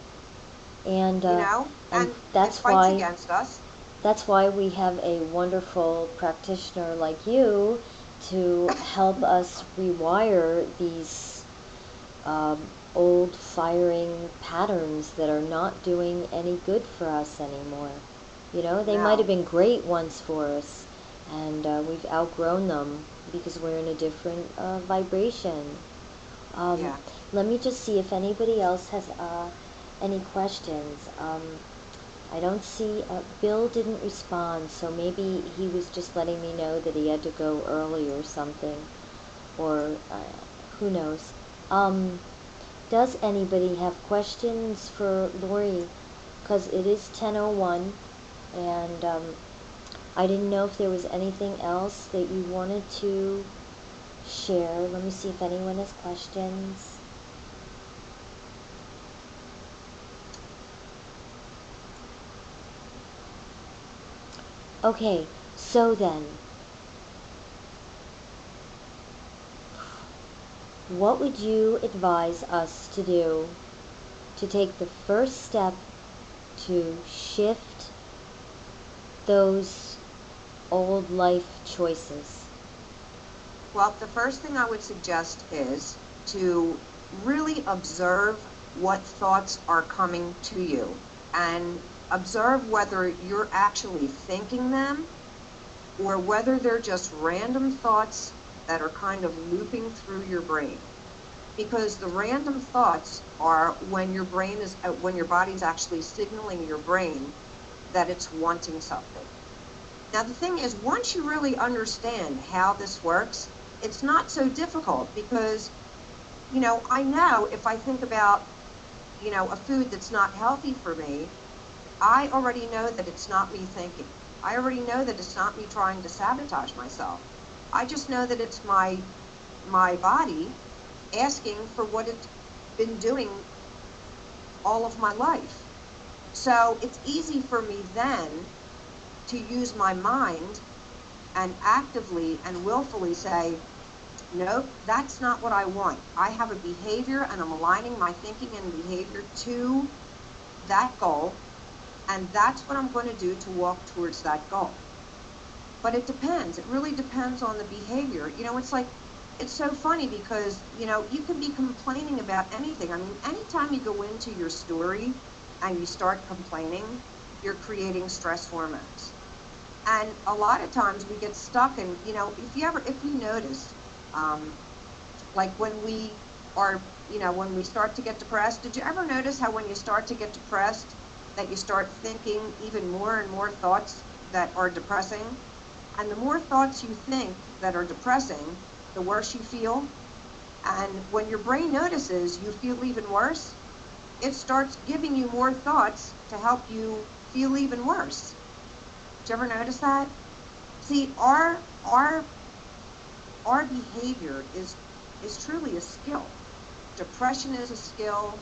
A: and
B: that's it fights against us.
A: That's why we have a wonderful practitioner like you to help us rewire these old firing patterns that are not doing any good for us anymore. They might have been great once for us, and we've outgrown them because we're in a different vibration. Let me just see if anybody else has any questions. I don't see, Bill didn't respond, so maybe he was just letting me know that he had to go early or something, or who knows. Does anybody have questions for Laurie? Because it is 10:01, and I didn't know if there was anything else that you wanted to share. Let me see if anyone has questions. Okay, so then, what would you advise us to do to take the first step to shift those old life choices?
B: Well, the first thing I would suggest is to really observe what thoughts are coming to you and observe whether you're actually thinking them or whether they're just random thoughts that are kind of looping through your brain. Because the random thoughts are when your brain is, when your body's actually signaling your brain that it's wanting something. Now the thing is, once you really understand how this works, it's not so difficult because, I know if I think about, a food that's not healthy for me, I already know that it's not me thinking. I already know that it's not me trying to sabotage myself. I just know that it's my body asking for what it's been doing all of my life. So it's easy for me then to use my mind and actively and willfully say, nope, that's not what I want. I have a behavior and I'm aligning my thinking and behavior to that goal, and that's what I'm going to do to walk towards that goal. But it depends. It really depends on the behavior. It's so funny because, you can be complaining about anything. I mean, anytime you go into your story and you start complaining, you're creating stress hormones. And a lot of times we get stuck in, if you notice, like when we are, when we start to get depressed, did you ever notice how when you start to get depressed that you start thinking even more and more thoughts that are depressing? And the more thoughts you think that are depressing, the worse you feel. And when your brain notices you feel even worse, it starts giving you more thoughts to help you feel even worse. Did you ever notice that? See, our behavior is truly a skill. Depression is a skill.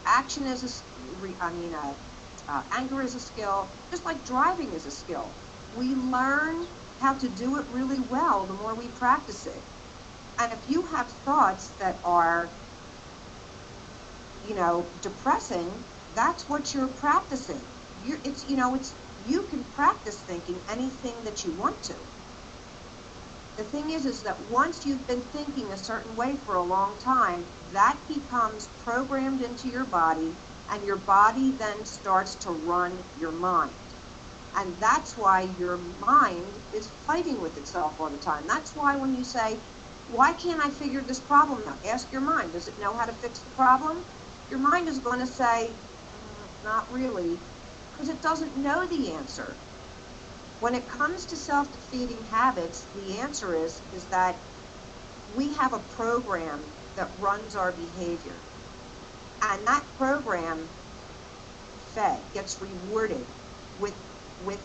B: Action is anger is a skill. Just like driving is a skill. We learn how to do it really well the more we practice it. And if you have thoughts that are, depressing, that's what you're practicing. You can practice thinking anything that you want to. The thing is that once you've been thinking a certain way for a long time, that becomes programmed into your body, and your body then starts to run your mind. And that's why your mind is fighting with itself all the time. That's why when you say, why can't I figure this problem out? Ask your mind, does it know how to fix the problem? Your mind is going to say, not really, because it doesn't know the answer. When it comes to self-defeating habits, the answer is that we have a program that runs our behavior. And that program gets rewarded with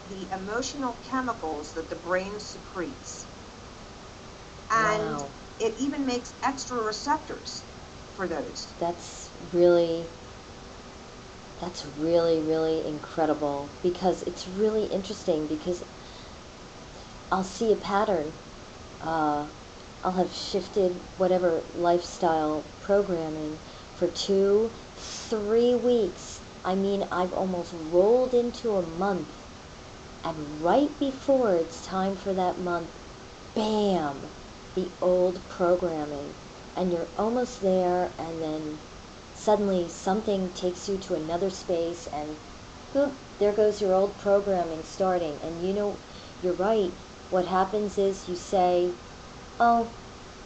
B: the emotional chemicals that the brain secretes. And
A: Wow.
B: it even makes extra receptors for those.
A: That's really, really incredible, because it's really interesting, because I'll see a pattern. I'll have shifted whatever lifestyle programming for 2, 3 weeks. I mean, I've almost rolled into a month, and right before it's time for that month, bam, the old programming. And you're almost there, and then suddenly something takes you to another space, and boop, there goes your old programming starting. And you're right. What happens is you say, oh,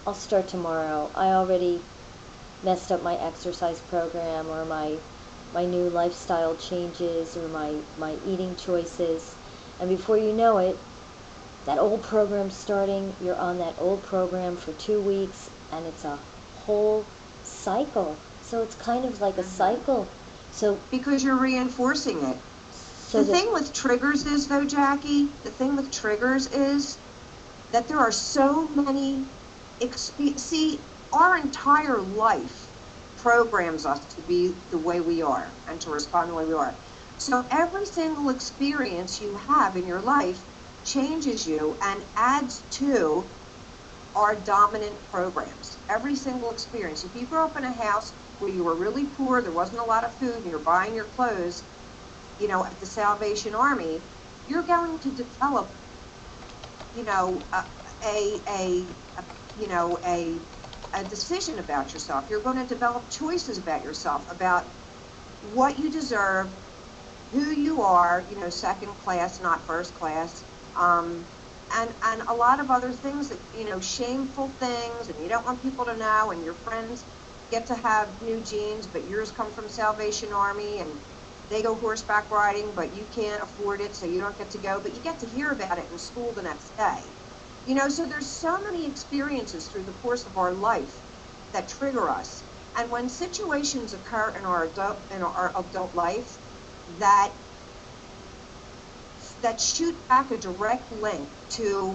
A: I'll start tomorrow. I already messed up my exercise program, or my new lifestyle changes, or my eating choices. And before you know it, that old program's starting. You're on that old program for 2 weeks, and it's a whole cycle. So it's kind of like a cycle. So
B: Because you're reinforcing it.
A: so
B: The thing with triggers is, though, Jackie, the thing with triggers is that there are so many, see, our entire life programs us to be the way we are and to respond the way we are. So every single experience you have in your life changes you and adds to our dominant programs. Every single experience. If you grew up in a house where you were really poor, there wasn't a lot of food, and you're buying your clothes, at the Salvation Army, you're going to develop, you know, you know, a decision about yourself. You're going to develop choices about yourself, about what you deserve, who you are, you know, second class, not first class, and a lot of other things that, you know, shameful things, and you don't want people to know, and your friends get to have new jeans, but yours come from Salvation Army, and they go horseback riding, but you can't afford it, so you don't get to go, but you get to hear about it in school the next day. You know, so there's so many experiences through the course of our life that trigger us. And when situations occur in our adult life that shoot back a direct link to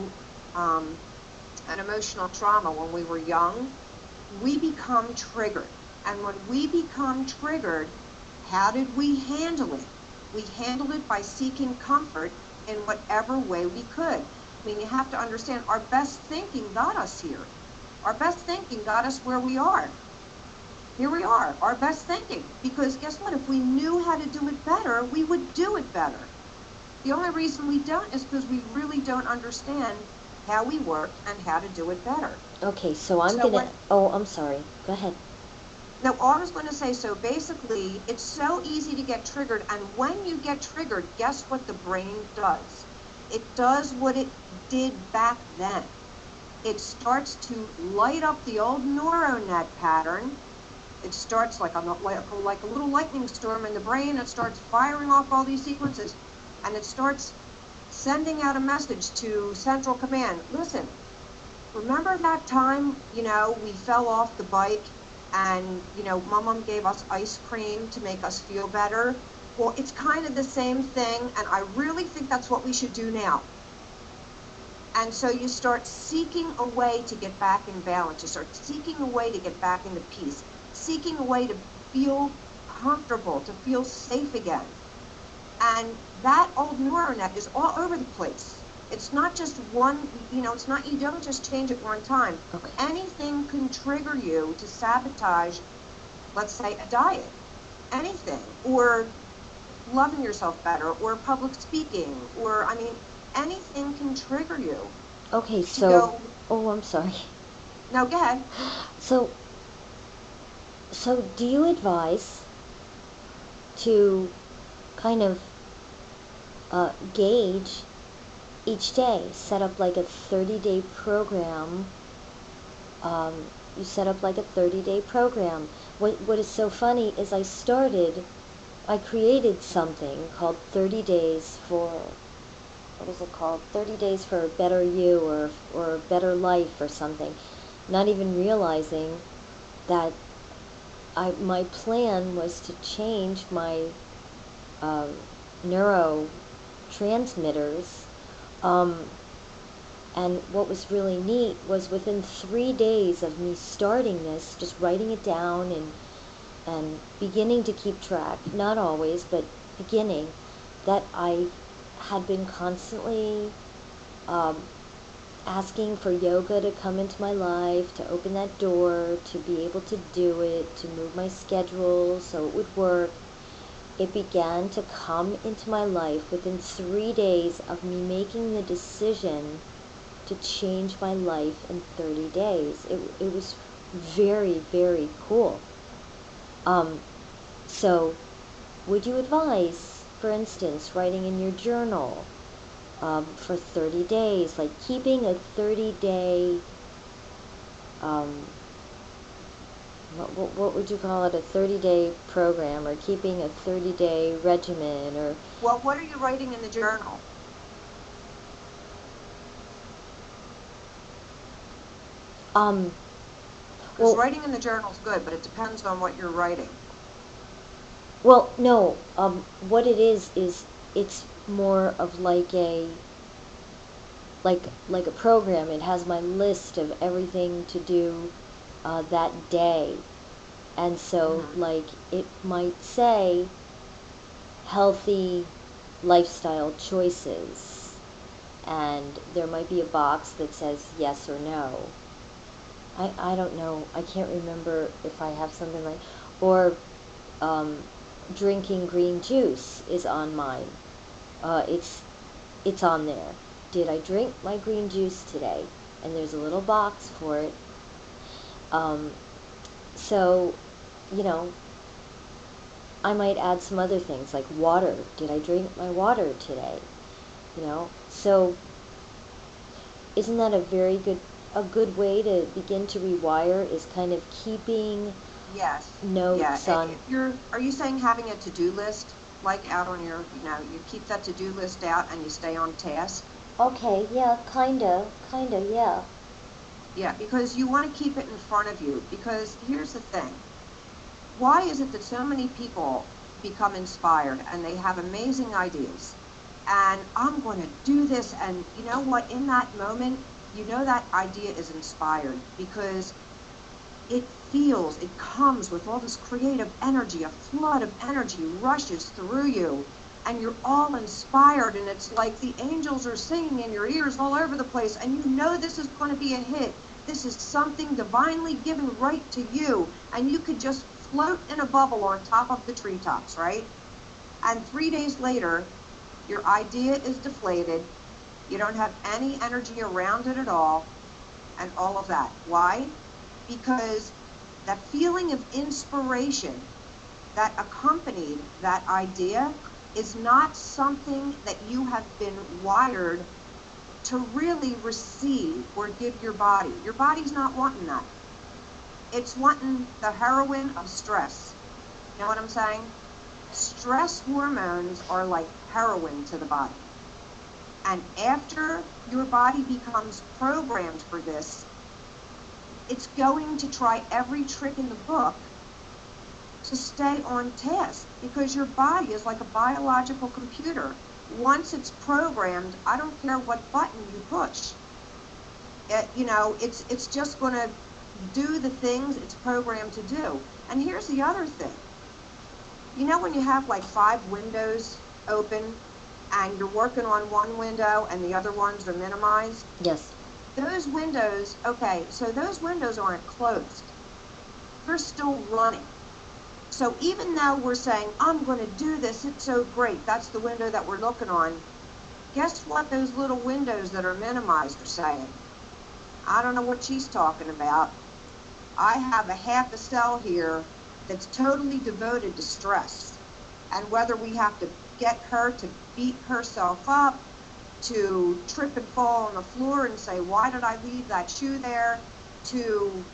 B: an emotional trauma when we were young, we become triggered. And when we become triggered, how did we handle it? We handled it by seeking comfort in whatever way we could. I mean, you have to understand, our best thinking got us here. Our best thinking got us where we are. Here we are, our best thinking. Because guess what? If we knew how to do it better, we would do it better. The only reason we don't is because we really don't understand how we work and how to do it better.
A: Okay, so I'm sorry. Go ahead.
B: No, all I was going to say, so basically, it's so easy to get triggered, and when you get triggered, guess what the brain does? It does what it did back then. It starts to light up the old neural net pattern. It starts like a little lightning storm in the brain. It starts firing off all these sequences, and it starts sending out a message to Central Command. Listen, remember that time, you know, we fell off the bike and, you know, Mom gave us ice cream to make us feel better? Well, it's kind of the same thing, and I really think that's what we should do now. And so you start seeking a way to get back in balance. You start seeking a way to get back into peace, seeking a way to feel comfortable, to feel safe again. And that old neural net is all over the place. It's not just one, you know, it's not, you don't just change it one time.
A: Okay.
B: Anything can trigger you to sabotage, let's say, a diet. Anything. Or loving yourself better, or public speaking, or, I mean, anything can trigger you.
A: Okay, so, I'm sorry.
B: No, go ahead.
A: So do you advise to kind of gauge each day, set up like a 30-day program? You set up like a 30-day program. What is so funny is I created something called 30 days for, what is it called? 30 days for a better you, or a better life, or something. Not even realizing that my plan was to change my neurotransmitters. And what was really neat was within 3 days of me starting this, just writing it down and beginning to keep track, not always, but beginning, that I had been constantly asking for yoga to come into my life, to open that door, to be able to do it, to move my schedule so it would work. It began to come into my life within 3 days of me making the decision to change my life in 30 days. It was very, very cool. So would you advise, for instance, writing in your journal for 30 days, like keeping a 30-day, what would you call it, a 30-day program, or keeping a 30-day regimen, or...
B: Well, what are you writing in the journal? Because writing in the journal is good, but it depends on what you're writing.
A: Well, no, what it is it's more of like a program. It has my list of everything to do that day. And so, like, it might say healthy lifestyle choices, and there might be a box that says yes or no. I don't know. I can't remember if I have something like, or drinking green juice is on mine. It's it's on there. Did I drink my green juice today? And there's a little box for it. So, you know, I might add some other things like water. Did I drink my water today? You know, so isn't that a good way to begin to rewire, is kind of keeping
B: Yes.
A: notes
B: Yeah.
A: on.
B: If are you saying having a to-do list, like out on your, you keep that to-do list out and you stay on task?
A: Okay, yeah, kinda, yeah.
B: Yeah, because you want to keep it in front of you. Because here's the thing. Why is it that so many people become inspired and they have amazing ideas? And I'm going to do this. And you know what? In that moment, you know that idea is inspired because it comes with all this creative energy, a flood of energy rushes through you, and you're all inspired, and it's like the angels are singing in your ears all over the place, and you know this is going to be a hit. This is something divinely given right to you, and you could just float in a bubble on top of the treetops, right? And 3 days later, your idea is deflated, you don't have any energy around it at all, and all of that. Why? Because that feeling of inspiration that accompanied that idea is not something that you have been wired to really receive or give your body. Your body's not wanting that. It's wanting the heroin of stress. You know what I'm saying? Stress hormones are like heroin to the body. And after your body becomes programmed for this, it's going to try every trick in the book to stay on task, because your body is like a biological computer. Once it's programmed, I don't care what button you push. It's just going to do the things it's programmed to do. And here's the other thing. You know when you have like 5 windows open and you're working on one window and the other ones are minimized?
A: Yes.
B: Those windows, okay, so those windows aren't closed. They're still running. So even though we're saying, I'm going to do this, it's so great, that's the window that we're looking on, guess what those little windows that are minimized are saying? I don't know what she's talking about. I have a half a cell here that's totally devoted to stress. And whether we have to get her to beat herself up, to trip and fall on the floor and say, why did I leave that shoe there, to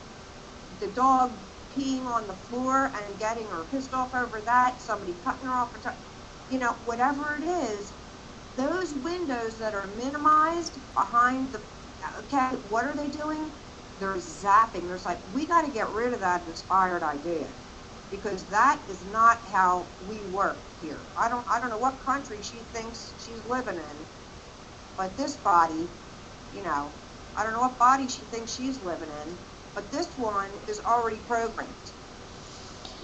B: the dog peeing on the floor and getting her pissed off over that, somebody cutting her off, whatever it is, those windows that are minimized behind the, okay, what are they doing? They're zapping. There's like, we got to get rid of that inspired idea, because that is not how we work here. I don't know what country she thinks she's living in, but this body, I don't know what body she thinks she's living in, but this one is already programmed.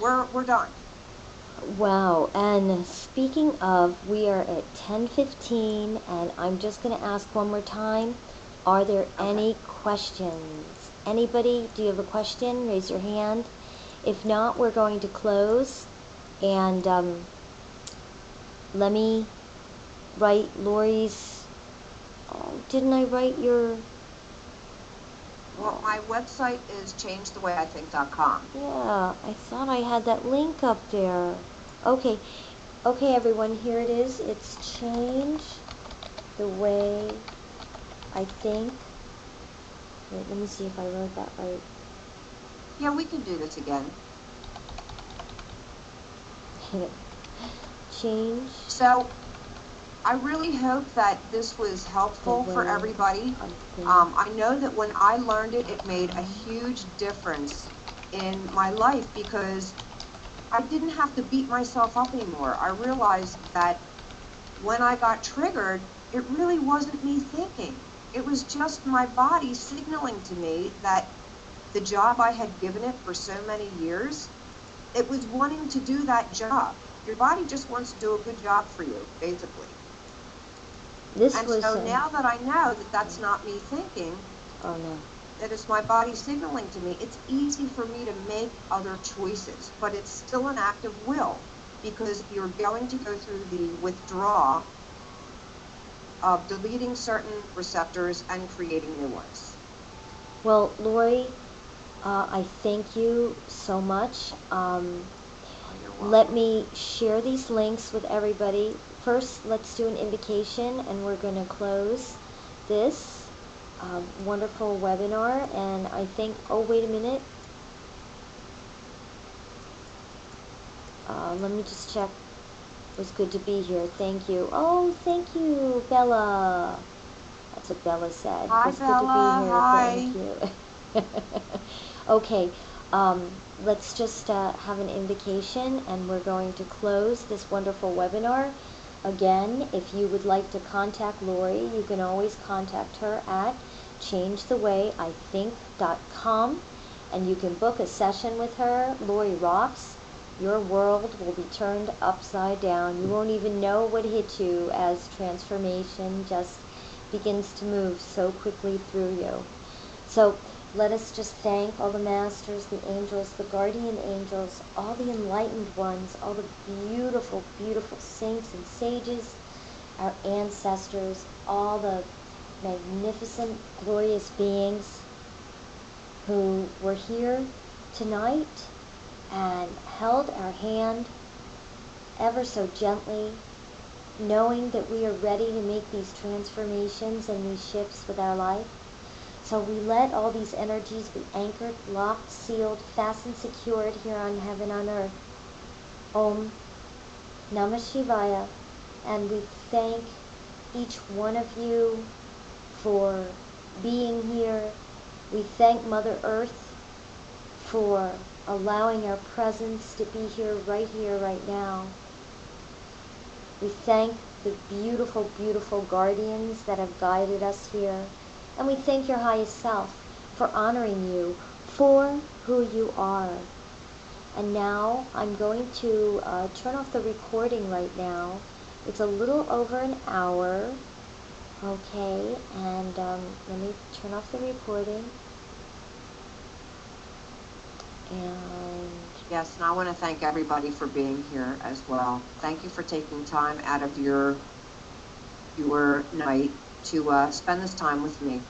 B: We're done.
A: Wow, and speaking of, we are at 10:15, and I'm just going to ask one more time, are there any questions? Anybody, do you have a question? Raise your hand. If not, we're going to close, and let me write Laurie's, didn't I write your...
B: Well, my website is changethewayI.com.
A: Yeah, I thought I had that link up there. Okay, everyone, here it is. It's Change the Way I Think. Wait, let me see if I wrote that right.
B: Yeah, we can do this again.
A: Change.
B: So, I really hope that this was helpful for everybody. I know that when I learned it, it made a huge difference in my life, because I didn't have to beat myself up anymore. I realized that when I got triggered, it really wasn't me thinking. It was just my body signaling to me that the job I had given it for so many years, it was wanting to do that job. Your body just wants to do a good job for you, basically. So now that I know that that's not me thinking,
A: oh no,
B: that it's my body signaling to me, it's easy for me to make other choices, but it's still an act of will, because you're going to go through the withdrawal of deleting certain receptors and creating new ones.
A: Well, Laurie, I thank you so much. Let me share these links with everybody. First, let's do an invocation, and we're going to close this wonderful webinar. And I think, oh, wait a minute. Let me just check. It was good to be here. Thank you. Oh, thank you, Bella. That's what Bella said.
B: Hi,
A: It was
B: Bella.
A: good to be here.
B: Hi.
A: Thank you. Okay. Let's just have an invocation, and we're going to close this wonderful webinar. Again, if you would like to contact Laurie, you can always contact her at changethewayI.com, and you can book a session with her. Laurie rocks. Your world will be turned upside down. You won't even know what hit you as transformation just begins to move so quickly through you. So let us just thank all the masters, the angels, the guardian angels, all the enlightened ones, all the beautiful, beautiful saints and sages, our ancestors, all the magnificent, glorious beings who were here tonight and held our hand ever so gently, knowing that we are ready to make these transformations and these shifts with our life. So we let all these energies be anchored, locked, sealed, fastened, secured here on heaven on earth. Om Namah Shivaya. And we thank each one of you for being here. We thank Mother Earth for allowing our presence to be here, right now. We thank the beautiful, beautiful guardians that have guided us here. And we thank your highest self for honoring you for who you are. And now I'm going to turn off the recording right now. It's a little over an hour. Okay, and let me turn off the recording. And
B: Yes, and I want to thank everybody for being here as well. Thank you for taking time out of your night to spend this time with me.